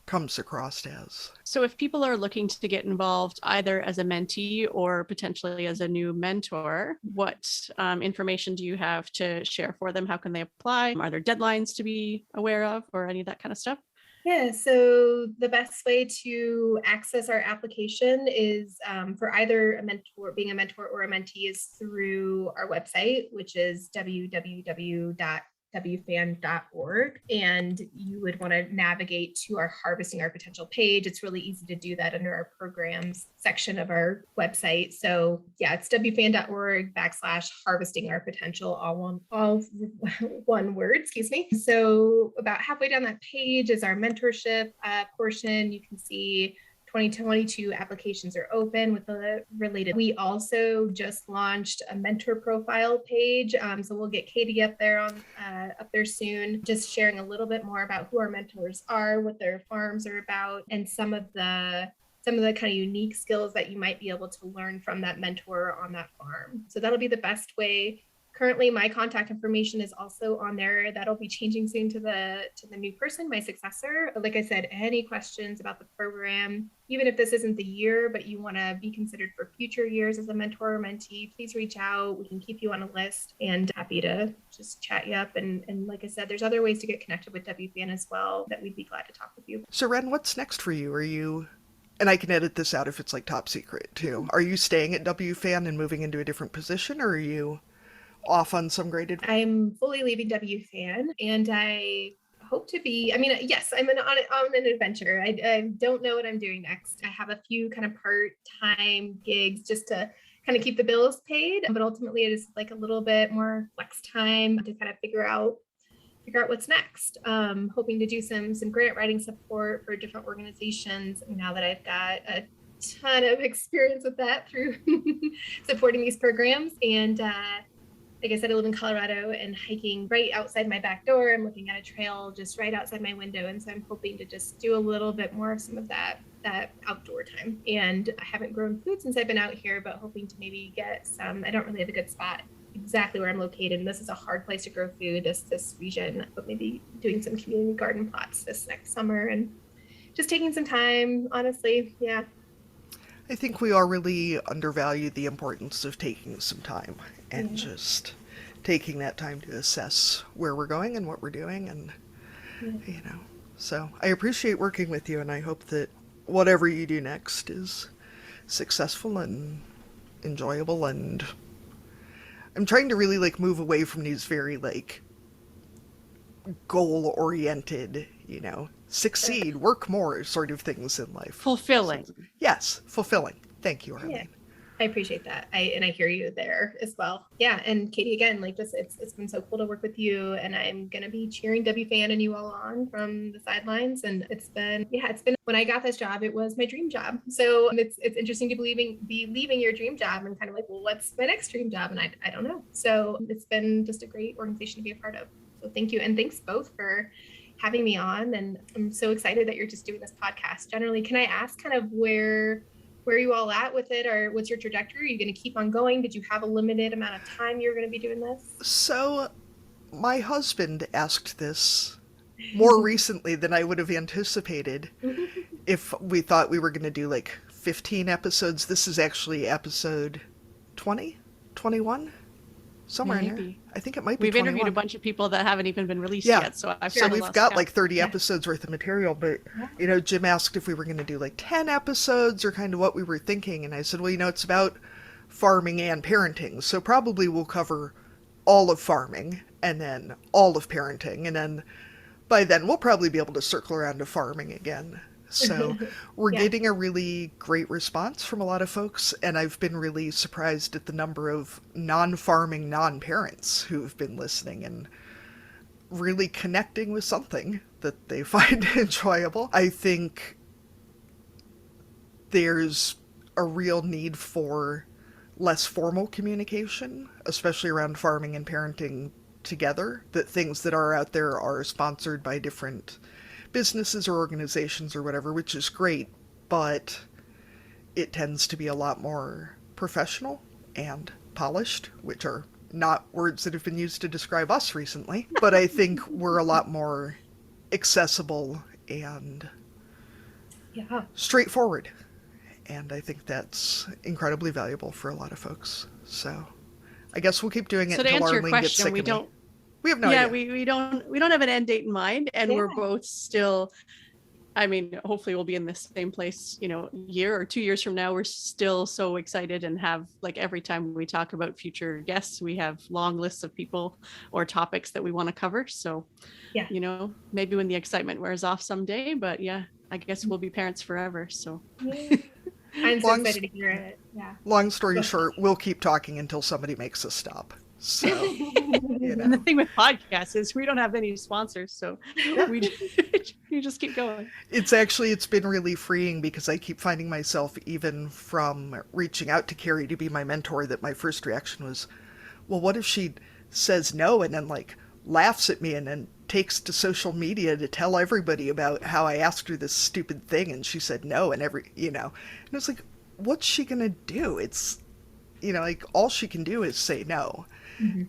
comes across as. So if people are looking to get involved either as a mentee or potentially as a new mentor, what information do you have to share for them? How can they apply? Are there deadlines to be aware of or any of that kind of stuff? Yeah, so the best way to access our application is for either being a mentor or a mentee, is through our website, which is www.wfan.org. And you would want to navigate to our Harvesting Our Potential page. It's really easy to do that under our programs section of our website. So yeah, it's wfan.org/harvesting our potential, all one word, excuse me. So about halfway down that page is our mentorship portion. You can see 2022 applications are open with the related. We also just launched a mentor profile page. So we'll get Katie up there soon, just sharing a little bit more about who our mentors are, what their farms are about, and some of the kind of unique skills that you might be able to learn from that mentor on that farm. So that'll be the best way. Currently, my contact information is also on there. That'll be changing soon to the new person, my successor. Like I said, any questions about the program, even if this isn't the year, but you want to be considered for future years as a mentor or mentee, please reach out. We can keep you on a list, and happy to just chat you up. And like I said, there's other ways to get connected with WFAN as well that we'd be glad to talk with you. So Ren, what's next for you? Are you, and I can edit this out if it's like top secret too, are you staying at WFAN and moving into a different position, or are you off on some graded? I'm fully leaving WFAN, and I hope to be, yes, I'm on an adventure. I don't know what I'm doing next. I have a few kind of part-time gigs just to kind of keep the bills paid, but ultimately it is like a little bit more flex time to kind of figure out what's next. Hoping to do some grant writing support for different organizations now that I've got a ton of experience with that through supporting these programs. And like I said, I live in Colorado, and hiking right outside my back door, I'm looking at a trail just right outside my window. And so I'm hoping to just do a little bit more of some of that outdoor time. And I haven't grown food since I've been out here, but hoping to maybe get some. I don't really have a good spot exactly where I'm located, and this is a hard place to grow food, this region, but maybe doing some community garden plots this next summer and just taking some time, honestly. Yeah. I think we all really undervalue the importance of taking some time and just taking that time to assess where we're going and what we're doing. And, you know, so I appreciate working with you, and I hope that whatever you do next is successful and enjoyable. And I'm trying to really like move away from these very like goal oriented, you know, succeed, work more sort of things in life. Fulfilling. Yes, fulfilling. Thank you, Arlene. Yeah, I appreciate that. I hear you there as well. Yeah, and Katie, again, like just it's been so cool to work with you, and I'm gonna be cheering WFAN and you all on from the sidelines. And it's been when I got this job, it was my dream job. So it's interesting to be leaving your dream job and kind of like, well, what's my next dream job? And I don't know. So it's been just a great organization to be a part of. So thank you, and thanks both for having me on. And I'm so excited that you're just doing this podcast. Generally, can I ask kind of where you all at with it, or what's your trajectory? Are you going to keep on going? Did you have a limited amount of time you're going to be doing this? So my husband asked this more recently than I would have anticipated if we thought we were going to do like 15 episodes. This is actually episode 20, 21, somewhere in there. I think it might be We've 21. interviewed a bunch of people that haven't even been released yet. So we've got like 30 episodes worth of material, but you know, Jim asked if we were going to do like 10 episodes or kind of what we were thinking. And I said, well, you know, it's about farming and parenting. So probably we'll cover all of farming and then all of parenting. And then by then we'll probably be able to circle around to farming again. So we're getting a really great response from a lot of folks, and I've been really surprised at the number of non-farming, non-parents who've been listening and really connecting with something that they find enjoyable. I think there's a real need for less formal communication, especially around farming and parenting together, that things that are out there are sponsored by different businesses or organizations or whatever, which is great, but it tends to be a lot more professional and polished, which are not words that have been used to describe us recently, but I think we're a lot more accessible and straightforward. And I think that's incredibly valuable for a lot of folks. So I guess we'll keep doing it until Arlene gets sick of me. We have no idea. We don't have an end date in mind, and we're both still, I mean, hopefully we'll be in the same place, you know, year or 2 years from now. We're still so excited and have, like, every time we talk about future guests, we have long lists of people or topics that we want to cover. So, you know, maybe when the excitement wears off someday, but I guess we'll be parents forever. So I'm so excited to hear it. Yeah. Long story short, we'll keep talking until somebody makes us stop. So, you know. And the thing with podcasts is we don't have any sponsors, so you just keep going. It's been really freeing, because I keep finding myself, even from reaching out to Carrie to be my mentor, that my first reaction was, well, what if she says no and then like laughs at me and then takes to social media to tell everybody about how I asked her this stupid thing and she said no, and and it's like, what's she gonna do? It's, you know, like, all she can do is say no.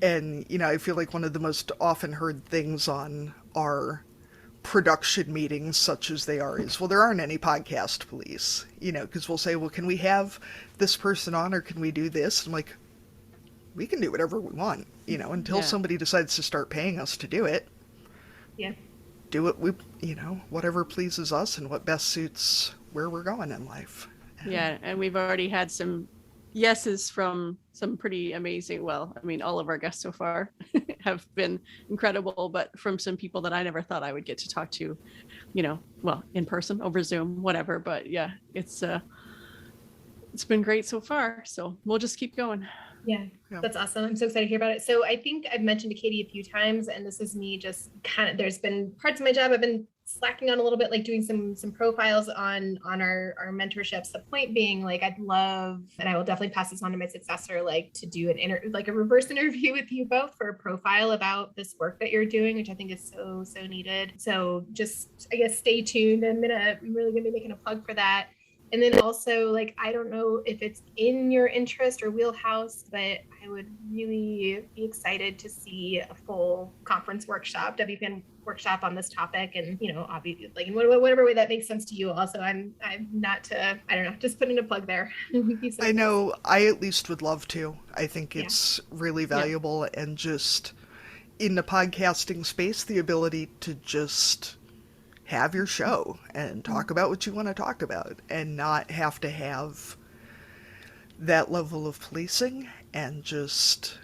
And, you know, I feel like one of the most often heard things on our production meetings, such as they are, is, well, there aren't any podcast police, you know, because we'll say, well, can we have this person on, or can we do this? I'm like, we can do whatever we want, you know, until somebody decides to start paying us to do it. Yeah. Do it, whatever pleases us and what best suits where we're going in life. And we've already had some yeses from some pretty amazing, well, I mean, all of our guests so far have been incredible, but from some people that I never thought I would get to talk to, you know, well, in person, over Zoom, whatever. But it's it's been great so far. So we'll just keep going. Yeah, that's awesome. I'm so excited to hear about it. So I think I've mentioned to Katie a few times, and this is me just kind of, there's been parts of my job I've been slacking on a little bit, like doing some profiles on our mentorships. The point being, like, I'd love, and I will definitely pass this on to my successor, like to do like a reverse interview with you both for a profile about this work that you're doing, which I think is so needed. So just, I guess, stay tuned. I'm really gonna be making a plug for that. And then also, like, I don't know if it's in your interest or wheelhouse, but I would really be excited to see a full conference workshop, WPN workshop on this topic. And, you know, obviously, like, in whatever way that makes sense to you. Also, I'm not to, I don't know, just putting a plug there. So I know I at least would love to. I think it's really valuable, and just in the podcasting space, the ability to just have your show and talk about what you want to talk about and not have to have that level of policing, and just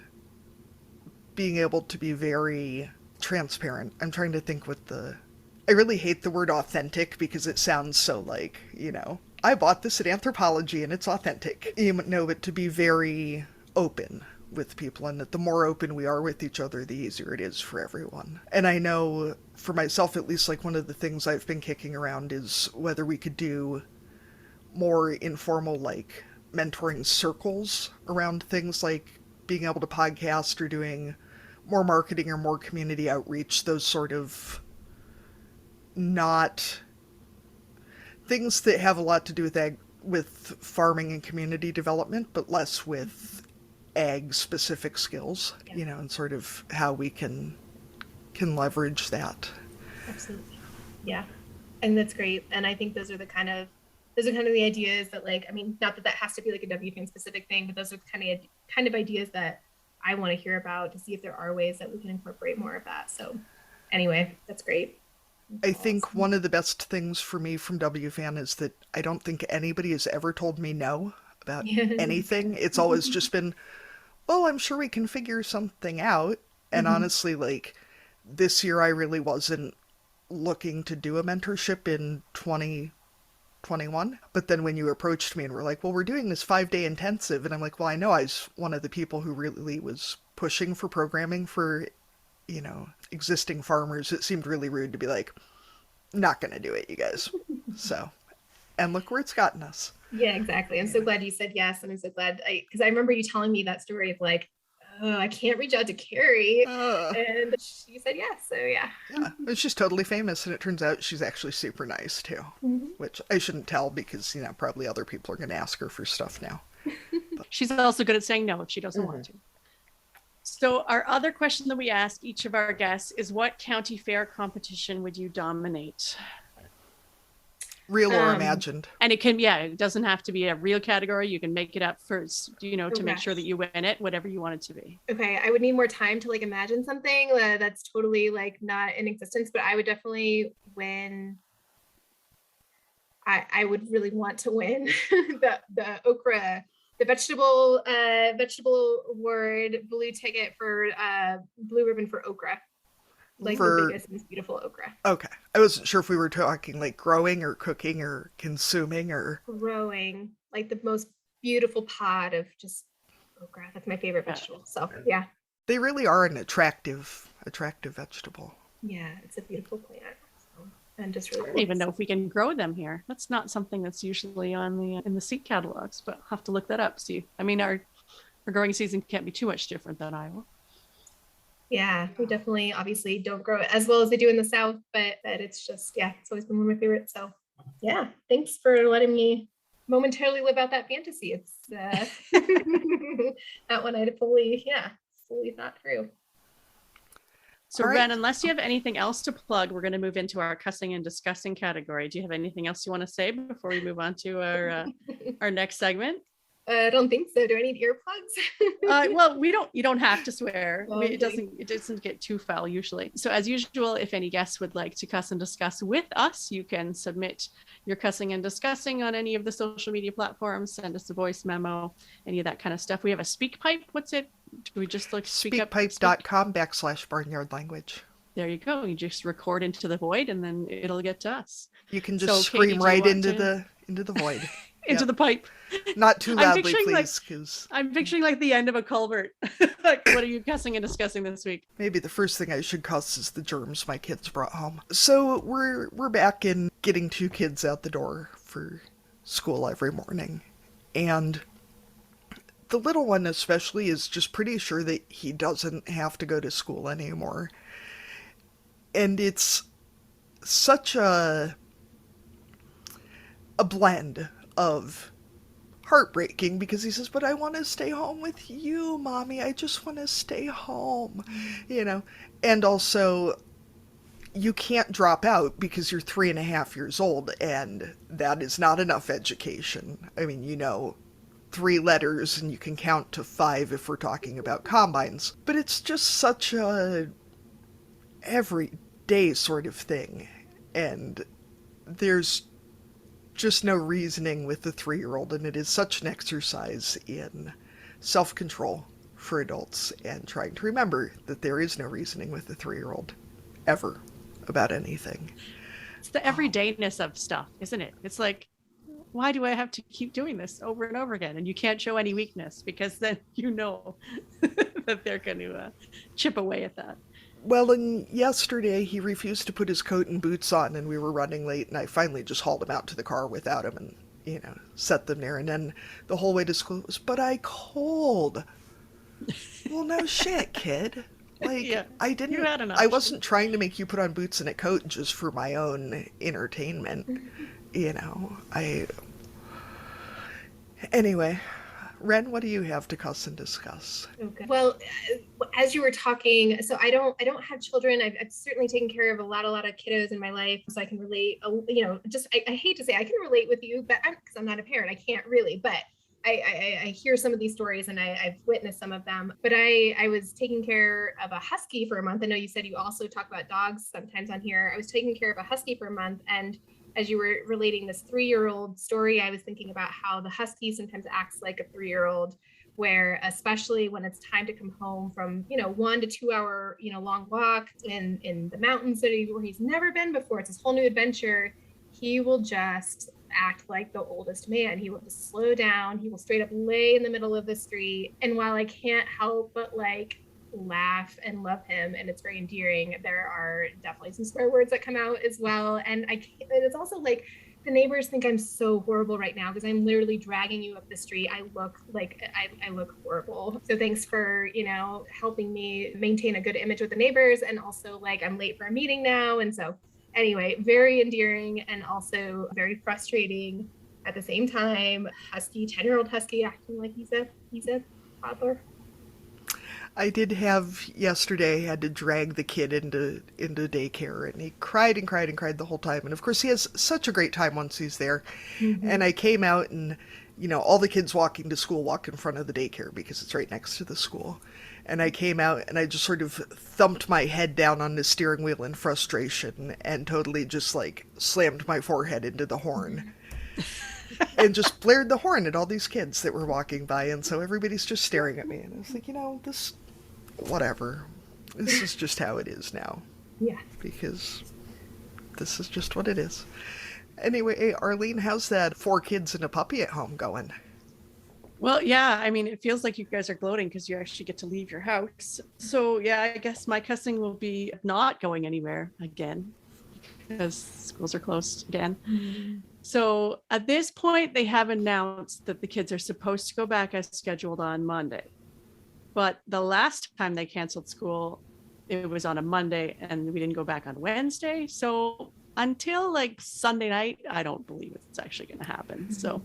being able to be very transparent. I'm trying to think I really hate the word authentic because it sounds so like, you know, I bought this at Anthropology and it's authentic. You know, but to be very open with people, and that the more open we are with each other, the easier it is for everyone. And I know for myself, at least, like, one of the things I've been kicking around is whether we could do more informal, like, mentoring circles around things like being able to podcast, or doing more marketing or more community outreach, those sort of not things that have a lot to do with farming and community development, but less with ag specific skills, you know, and sort of how we can leverage that. Absolutely. Yeah. And that's great. And I think those are kind of the ideas that, like, I mean, not that has to be like a WPN specific thing, but those are kind of ideas that I want to hear about, to see if there are ways that we can incorporate more of that. So anyway, that's great. I think one of the best things for me from WFAN is that I don't think anybody has ever told me no about anything. It's always just been, well, I'm sure we can figure something out. And honestly, like, this year I really wasn't looking to do a mentorship in 2021. But then when you approached me and were like, well, we're doing this 5-day intensive. And I'm like, well, I know I was one of the people who really was pushing for programming for, you know, existing farmers. It seemed really rude to be like, not going to do it, you guys. So, and look where it's gotten us. Yeah, exactly. I'm so glad you said yes. And I'm so glad, because I remember you telling me that story of, like, oh, I can't reach out to Carrie. And she said yes. So yeah. She's totally famous. And it turns out she's actually super nice too, which I shouldn't tell because, you know, probably other people are going to ask her for stuff now. She's also good at saying no if she doesn't want to. So our other question that we ask each of our guests is, what county fair competition would you dominate? Real or imagined. And it can, it doesn't have to be a real category. You can make it up first, you know, to make sure that you win it, whatever you want it to be. Okay. I would need more time to, like, imagine something that's totally, like, not in existence, but I would definitely win. I would really want to win the okra, the vegetable award, blue ticket for blue ribbon for okra. Like, the biggest, most beautiful okra. Okay. I wasn't sure if we were talking like growing or cooking or consuming or... Growing. Like the most beautiful pod of just okra. That's my favorite vegetable. So, yeah. They really are an attractive vegetable. Yeah, it's a beautiful plant. So, and just really... I don't even know if we can grow them here. That's not something that's usually on in the seed catalogs, but I'll have to look that up. See, I mean, our growing season can't be too much different than Iowa. Yeah, we definitely obviously don't grow it as well as they do in the South, but it's just, it's always been one of my favorites. So yeah, thanks for letting me momentarily live out that fantasy. It's that one I fully thought through. So Ren, unless you have anything else to plug, we're going to move into our cussing and discussing category. Do you have anything else you want to say before we move on to our next segment? I don't think so. Do I need earplugs? Well, you don't have to swear. Okay. It doesn't get too foul usually. So as usual, if any guests would like to cuss and discuss with us, you can submit your cussing and discussing on any of the social media platforms. Send us a voice memo, any of that kind of stuff. We have a SpeakPipe. What's it? Do we just look speakpipe.com/barnyard language. There you go. You just record into the void and then it'll get to us. You can just scream Katie, right into the void. into Yep. the pipe. Not too I'm loudly, picturing, like- please, because I'm picturing like the end of a culvert. Like, what are you cussing and discussing this week? maybe the first thing I should cuss is the germs my kids brought home. So we're back in getting 2 kids out the door for school every morning. And the little one especially is just pretty sure that he doesn't have to go to school anymore. And it's such a blend of heartbreaking because he says, but I want to stay home with you, Mommy. I just want to stay home, you know. And also, you can't drop out because you're 3.5 years old, and that is not enough education. I mean, 3 letters and you can count to 5 if we're talking about combines. But it's just such a everyday sort of thing. And there's just no reasoning with the 3-year-old, and it is such an exercise in self-control for adults and trying to remember that there is no reasoning with the 3-year-old ever about anything. It's the everydayness of stuff, isn't it? It's like, why do I have to keep doing this over and over again? And you can't show any weakness because then that they're going to chip away at that. Well, and yesterday he refused to put his coat and boots on, and we were running late, and I finally just hauled him out to the car without him and, set them there. And then the whole way to school was, but I cold. Well, no shit, kid. Like, Yeah, I didn't, you had an I option. wasn't trying to make you put on boots and a coat just for my own entertainment. Anyway, Ren, what do you have to cuss and discuss? Okay. Well, as you were talking, so I don't have children. I've certainly taken care of a lot of kiddos in my life, so I can relate. I hate to say I can relate with you, but because I'm not a parent, I can't really. But I hear some of these stories and I've witnessed some of them. But I was taking care of a husky for a month. I know you said you also talk about dogs sometimes on here. I was taking care of a husky for a month, and as you were relating this 3-year-old story, I was thinking about how the husky sometimes acts like a 3-year-old, where especially when it's time to come home from, 1 to 2 hour, long walk in the mountains where he's never been before, it's this whole new adventure, he will just act like the oldest man. He will just slow down. He will straight up lay in the middle of the street. And while I can't help but laugh and love him, and it's very endearing, there are definitely some swear words that come out as well. And it's also like the neighbors think I'm so horrible right now because I'm literally dragging you up the street. I look I look horrible. So thanks for helping me maintain a good image with the neighbors, and also I'm late for a meeting now. And so anyway, very endearing and also very frustrating at the same time. 10-year-old husky acting like he's a toddler. I did have yesterday, had to drag the kid into daycare, and he cried and cried and cried the whole time. And of course he has such a great time once he's there. Mm-hmm. And I came out and, all the kids walking to school walk in front of the daycare because it's right next to the school. And I came out and I just sort of thumped my head down on the steering wheel in frustration and totally just slammed my forehead into the horn. And just blared the horn at all these kids that were walking by. And so everybody's just staring at me. And I was like, this... whatever. This is just how it is now. Yeah. Because this is just what it is. Anyway, Arlene, how's that 4 kids and a puppy at home going? Well, yeah, I mean, it feels like you guys are gloating because you actually get to leave your house. So, yeah, I guess my cussing will be not going anywhere again because schools are closed again. Mm-hmm. So at this point, they have announced that the kids are supposed to go back as scheduled on Monday. But the last time they canceled school, it was on a Monday and we didn't go back on Wednesday. So until Sunday night, I don't believe it's actually going to happen. Mm-hmm. So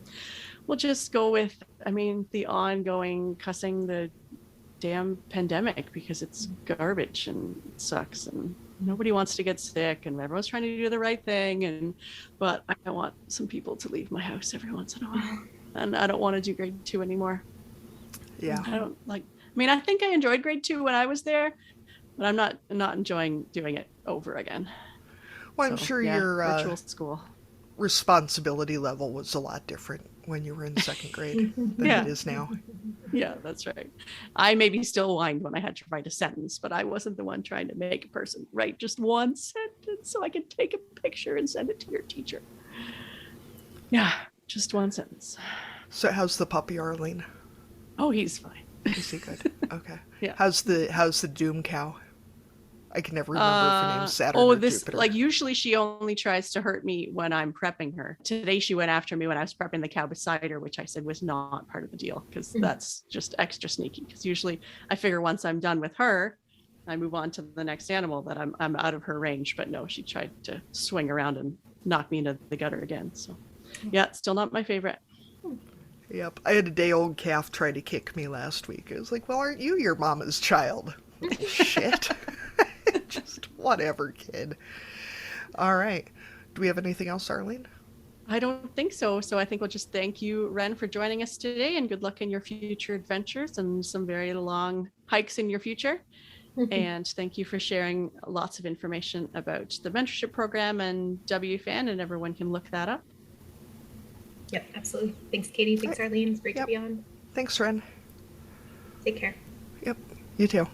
we'll just go with, the ongoing cussing the damn pandemic because it's garbage and it sucks and nobody wants to get sick and everyone's trying to do the right thing. But I want some people to leave my house every once in a while. And I don't want to do grade 2 anymore. Yeah. I think I enjoyed grade 2 when I was there, but I'm not enjoying doing it over again. Well, I'm sure your virtual school responsibility level was a lot different when you were in 2nd grade than it is now. Yeah, that's right. I maybe still whined when I had to write a sentence, but I wasn't the one trying to make a person write just one sentence so I could take a picture and send it to your teacher. Yeah, Just one sentence. So how's the puppy, Arlene? Oh, he's fine. Is he good? Okay. Yeah. How's the Doom cow? I can never remember if her name's Saturn or Jupiter. Like usually she only tries to hurt me when I'm prepping her. Today she went after me when I was prepping the cow beside her, which I said was not part of the deal because that's just extra sneaky. Because usually I figure once I'm done with her, I move on to the next animal that I'm out of her range. But no, she tried to swing around and knock me into the gutter again. So yeah, still not my favorite. Yep. I had a day-old calf try to kick me last week. I was like, well, aren't you your mama's child? Shit. Just whatever, kid. All right. Do we have anything else, Arlene? I don't think so. So I think we'll just thank you, Ren, for joining us today, and good luck in your future adventures and some very long hikes in your future. And thank you for sharing lots of information about the mentorship program and WFAN, and everyone can look that up. Yep, absolutely. Thanks, Katie. Thanks, Arlene. It's great to be on. Thanks, Ren. Take care. Yep. You too.